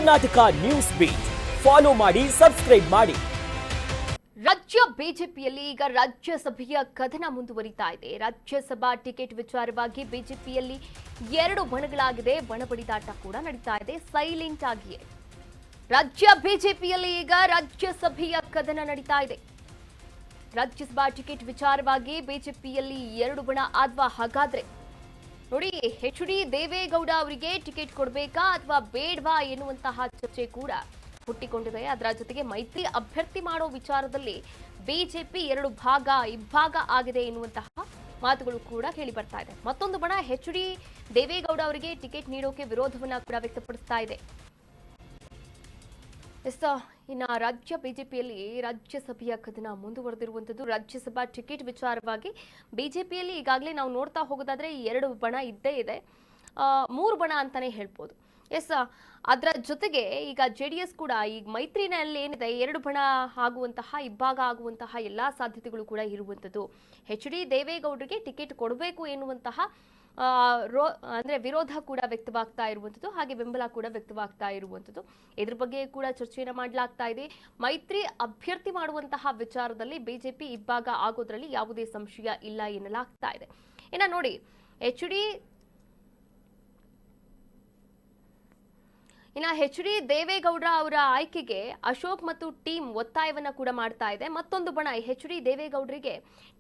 Karnataka news beet follow ಮಾಡಿ, subscribe ಮಾಡಿ. ರಾಜ್ಯ ಬಿಜೆಪಿಯಲ್ಲಿ ಈಗ ರಾಜ್ಯಸಭೆಯ ಕದನ ಮುಂದುವರಿತಾ ಇದೆ. ರಾಜ್ಯಸಭಾ ಟಿಕೆಟ್ ವಿಚಾರವಾಗಿ ಬಿಜೆಪಿಯಲ್ಲಿ ಎರಡು ಬಣಗಳಾಗಿದೆ. ಬಣಬಡಿದಾಟ ಕೂಡ ನಡೀತಾ ಇದೆ ಸೈಲೆಂಟ್ ಆಗಿಯೇ. ರಾಜ್ಯ ಬಿಜೆಪಿಯಲ್ಲಿ ಈಗ ರಾಜ್ಯಸಭೆಯ ಕದನ ನಡೀತಾ ಇದೆ. ರಾಜ್ಯಸಭಾ ಟಿಕೆಟ್ ವಿಚಾರವಾಗಿ ಬಿಜೆಪಿಯಲ್ಲಿ ಎರಡು ಬಣ ಆದ್ವಾ? ಹಾಗಾದ್ರೆ ನೋಡಿ, ಎಚ್.ಡಿ. ದೇವೇಗೌಡ ಅವರಿಗೆ ಟಿಕೆಟ್ ಕೊಡಬೇಕಾ ಅಥವಾ ಬೇಡವಾ ಎನ್ನುವಂತಹ ಚರ್ಚೆ ಕೂಡ ಹುಟ್ಟಿಕೊಂಡಿದೆ. ಅದರ ಜೊತೆಗೆ ಮೈತ್ರಿ ಅಭ್ಯರ್ಥಿ ಮಾಡೋ ವಿಚಾರದಲ್ಲಿ ಬಿಜೆಪಿ ಇಬ್ಬಾಗ ಆಗಿದೆ ಎನ್ನುವಂತಹ ಮಾತುಗಳು ಕೂಡ ಕೇಳಿ ಬರ್ತಾ ಇದೆ. ಮತ್ತೊಂದು ಬಣ ಎಚ್.ಡಿ. ದೇವೇಗೌಡ ಅವರಿಗೆ ಟಿಕೆಟ್ ನೀಡೋಕೆ ವಿರೋಧವನ್ನ ಕೂಡ ವ್ಯಕ್ತಪಡಿಸ್ತಾ ಇದೆ. ಇನ್ನು ರಾಜ್ಯ ಬಿಜೆಪಿಯಲ್ಲಿ ರಾಜ್ಯಸಭೆಯ ಕದನ ಮುಂದುವರೆದಿರುವಂಥದ್ದು. ರಾಜ್ಯಸಭಾ ಟಿಕೆಟ್ ವಿಚಾರವಾಗಿ ಬಿಜೆಪಿಯಲ್ಲಿ ಈಗಾಗಲೇ ನಾವು ನೋಡ್ತಾ ಹೋಗೋದಾದ್ರೆ ಎರಡು ಬಣ ಇದ್ದೇ ಇದೆ, ಮೂರು ಬಣ ಅಂತಾನೆ ಹೇಳ್ಬೋದು. ಅದರ ಜೊತೆಗೆ ಈಗ JDS ಕೂಡ ಈಗ ಮೈತ್ರಿನಲ್ಲಿ ಏನಿದೆ, ಎರಡು ಬಣ ಇಬ್ಬಾಗ ಆಗುವಂತಹ ಎಲ್ಲಾ ಸಾಧ್ಯತೆಗಳು ಕೂಡ ಇರುವಂಥದ್ದು. ಎಚ್.ಡಿ. ದೇವೇಗೌಡರಿಗೆ ಟಿಕೆಟ್ ಕೊಡಬೇಕು ಎನ್ನುವಂತಹ ಅಂದ್ರೆ ವಿರೋಧ ಕೂಡ ವ್ಯಕ್ತವಾಗ್ತಾ ಇರುವಂಥದ್ದು, ಹಾಗೆ ಬೆಂಬಲ ಕೂಡ ವ್ಯಕ್ತವಾಗ್ತಾ ಇರುವಂಥದ್ದು. ಇದ್ರ ಬಗ್ಗೆ ಕೂಡ ಚರ್ಚೆಯನ್ನು ಮಾಡಲಾಗ್ತಾ ಇದೆ. ಮೈತ್ರಿ ಅಭ್ಯರ್ಥಿ ಮಾಡುವಂತಹ ವಿಚಾರದಲ್ಲಿ ಬಿಜೆಪಿ ಇಬ್ಬಾಗ ಆಗೋದ್ರಲ್ಲಿ ಯಾವುದೇ ಸಂಶಯ ಇಲ್ಲ ಎನ್ನಲಾಗ್ತಾ ಇದೆ. ಇನ್ನ ನೋಡಿ, ಎಚ್.ಡಿ. ದೇವೇಗೌಡ ಅವರ ಆಯ್ಕೆಗೆ ಅಶೋಕ್ ಮತ್ತು ಟೀಮ್ ಒತ್ತಾಯವನ್ನ ಕೂಡ ಮಾಡ್ತಾ ಇದೆ. ಮತ್ತೊಂದು ಬಣ ಎಚ್.ಡಿ. ದೇವೇಗೌಡರಿಗೆ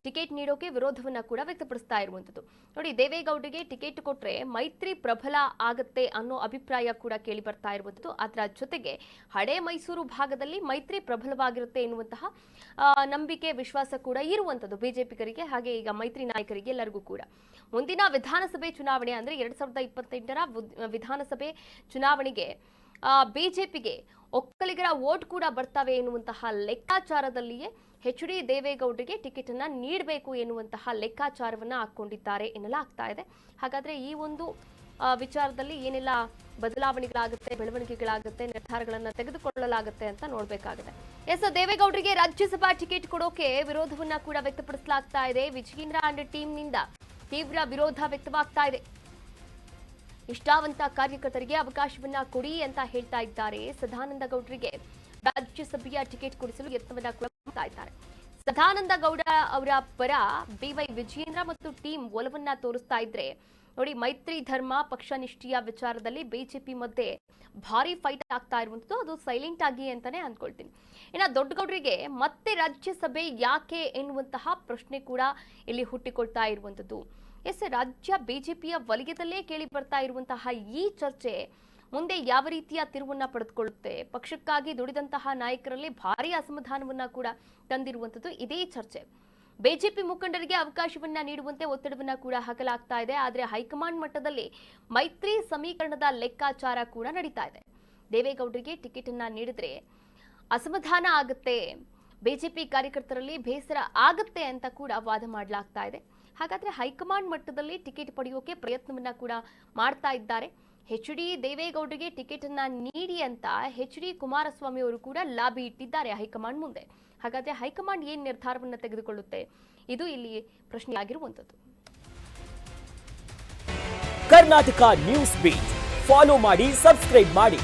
ಟಿಕೆಟ್ ನೀಡೋಕೆ ವಿರೋಧವನ್ನ ಕೂಡ ವ್ಯಕ್ತಪಡಿಸ್ತಾ ಇರುವಂತದ್ದು. ನೋಡಿ, ದೇವೇಗೌಡರಿಗೆ ಟಿಕೆಟ್ ಕೊಟ್ರೆ ಮೈತ್ರಿ ಪ್ರಬಲ ಆಗತ್ತೆ ಅನ್ನೋ ಅಭಿಪ್ರಾಯ ಕೂಡ ಕೇಳಿ ಬರ್ತಾ ಇರುವಂತದ್ದು. ಅದರ ಜೊತೆಗೆ ಹಳೆ ಮೈಸೂರು ಭಾಗದಲ್ಲಿ ಮೈತ್ರಿ ಪ್ರಬಲವಾಗಿರುತ್ತೆ ಎನ್ನುವಂತಹ ನಂಬಿಕೆ, ವಿಶ್ವಾಸ ಕೂಡ ಇರುವಂತದ್ದು ಬಿಜೆಪಿಗರಿಗೆ, ಹಾಗೆ ಈಗ ಮೈತ್ರಿ ನಾಯಕರಿಗೆ ಎಲ್ಲರಿಗೂ ಕೂಡ. ಮುಂದಿನ ವಿಧಾನಸಭೆ ಚುನಾವಣೆ ಅಂದ್ರೆ 2028ರ ವಿಧಾನಸಭೆ ಚುನಾವಣೆಗೆ ಬಿಜೆಪಿಗೆ ಒಕ್ಕಲಿಗರ ವೋಟ್ ಕೂಡ ಬರ್ತವೆ ಎನ್ನುವಂತಹ ಲೆಕ್ಕಾಚಾರದಲ್ಲಿಯೇ ಎಚ್.ಡಿ. ದೇವೇಗೌಡರಿಗೆ ಟಿಕೆಟ್ ಅನ್ನ ನೀಡಬೇಕು ಎನ್ನುವಂತಹ ಲೆಕ್ಕಾಚಾರವನ್ನ ಹಾಕೊಂಡಿದ್ದಾರೆ ಎನ್ನಲಾಗ್ತಾ ಇದೆ. ಹಾಗಾದ್ರೆ ಈ ಒಂದು ವಿಚಾರದಲ್ಲಿ ಏನೆಲ್ಲ ಬದಲಾವಣೆಗಳಾಗುತ್ತೆ, ಬೆಳವಣಿಗೆಗಳಾಗುತ್ತೆ, ನಿರ್ಧಾರಗಳನ್ನ ತೆಗೆದುಕೊಳ್ಳಲಾಗುತ್ತೆ ಅಂತ ನೋಡ್ಬೇಕಾಗಿದೆ. ದೇವೇಗೌಡರಿಗೆ ರಾಜ್ಯಸಭಾ ಟಿಕೆಟ್ ಕೊಡೋಕೆ ವಿರೋಧವನ್ನ ಕೂಡ ವ್ಯಕ್ತಪಡಿಸಲಾಗ್ತಾ ಇದೆ. ವಿಜಯೇಂದ್ರ ಅಂಡ್ ಟೀಮ್ ನಿಂದ ತೀವ್ರ ವಿರೋಧ ವ್ಯಕ್ತವಾಗ್ತಾ ಇದೆ. ನಿಷ್ಠಾವಂತ ಕಾರ್ಯಕರ್ತರಿಗೆ ಅವಕಾಶವನ್ನ ಕೊಡಿ ಅಂತ ಹೇಳ್ತಾ ಇದ್ದಾರೆ. ಸದಾನಂದ ಗೌಡರಿಗೆ ರಾಜ್ಯಸಭೆಯ ಟಿಕೆಟ್ ಕೊಡಿಸಲು ಯತ್ನವನ್ನ ಮಾಡ್ತಾ ಇದ್ದಾರೆ. ಸದಾನಂದ ಗೌಡ ಅವರ ಪರ BY ವಿಜಯೇಂದ್ರ ಮತ್ತು ಟೀಮ್ ಒಲವನ್ನ ತೋರಿಸ್ತಾ ಇದ್ರೆ, ನೋಡಿ, ಮೈತ್ರಿ ಧರ್ಮ ಪಕ್ಷ ನಿಷ್ಠೆಯ ವಿಚಾರದಲ್ಲಿ ಬಿಜೆಪಿ ಮಧ್ಯೆ ಭಾರಿ ಫೈಟ್ ಆಗ್ತಾ ಇರುವಂತದ್ದು. ಅದು ಸೈಲೆಂಟ್ ಆಗಿ ಅಂತಾನೆ ಅನ್ಕೊಳ್ತೀನಿ. ಇನ್ನ ದೊಡ್ಡಗೌಡರಿಗೆ ಮತ್ತೆ ರಾಜ್ಯಸಭೆ ಯಾಕೆ ಎನ್ನುವಂತಹ ಪ್ರಶ್ನೆ ಕೂಡ ಇಲ್ಲಿ ಹುಟ್ಟಿಕೊಳ್ತಾ ಇರುವಂತದ್ದು. ರಾಜ್ಯ ಬಿಜೆಪಿಯ ವಲಯದಲ್ಲೇ ಕೇಳಿ ಬರ್ತಾ ಇರುವಂತಹ ಈ ಚರ್ಚೆ ಮುಂದೆ ಯಾವ ರೀತಿಯ ತಿರುವನ್ನ ಪಡೆದುಕೊಳ್ಳುತ್ತೆ, ಪಕ್ಷಕ್ಕಾಗಿ ದುಡಿದಂತಹ ನಾಯಕರಲ್ಲಿ ಭಾರಿ ಅಸಮಾಧಾನವನ್ನ ಕೂಡ ತಂದಿರುವಂತದ್ದು ಇದೇ ಚರ್ಚೆ. ಬಿಜೆಪಿ ಮುಖಂಡರಿಗೆ ಅವಕಾಶವನ್ನ ನೀಡುವಂತೆ ಒತ್ತಡವನ್ನ ಕೂಡ ಹಾಕಲಾಗ್ತಾ ಇದೆ. ಆದ್ರೆ ಹೈಕಮಾಂಡ್ ಮಟ್ಟದಲ್ಲಿ ಮೈತ್ರಿ ಸಮೀಕರಣದ ಲೆಕ್ಕಾಚಾರ ಕೂಡ ನಡೀತಾ ಇದೆ. ದೇವೇಗೌಡರಿಗೆ ಟಿಕೆಟ್ ಅನ್ನ ನೀಡಿದ್ರೆ ಅಸಮಾಧಾನ ಆಗುತ್ತೆ, ಬಿಜೆಪಿ ಕಾರ್ಯಕರ್ತರಲ್ಲಿ ಬೇಸರ ಆಗುತ್ತೆ ಅಂತ ಕೂಡ ವಾದ ಮಾಡಲಾಗ್ತಾ ಇದೆ. ಹಾಗಾದ್ರೆ ಹೈಕಮಾಂಡ್ ಮಟ್ಟದಲ್ಲಿ ಟಿಕೆಟ್ ಪಡೆಯೋಕೆ ಪ್ರಯತ್ನವನ್ನ ಕೂಡ ಮಾಡ್ತಾ ಇದ್ದಾರೆ. ಎಚ್.ಡಿ. ದೇವೇಗೌಡರಿಗೆ ಟಿಕೆಟ್ ಅನ್ನ ನೀಡಿ ಅಂತ ಎಚ್.ಡಿ. ಕುಮಾರಸ್ವಾಮಿ ಅವರು ಕೂಡ ಲಾಬಿ ಇಟ್ಟಿದ್ದಾರೆ ಹೈಕಮಾಂಡ್ ಮುಂದೆ. ಹಾಗಾದ್ರೆ ಹೈಕಮಾಂಡ್ ಏನ್ ನಿರ್ಧಾರವನ್ನ ತೆಗೆದುಕೊಳ್ಳುತ್ತೆ, ಇದು ಇಲ್ಲಿ ಪ್ರಶ್ನೆಯಾಗಿರುವಂತದ್ದು. ಕರ್ನಾಟಕ ನ್ಯೂಸ್ ಬೀಟ್ ಫಾಲೋ ಮಾಡಿ, ಸಬ್ಸ್ಕ್ರೈಬ್ ಮಾಡಿ.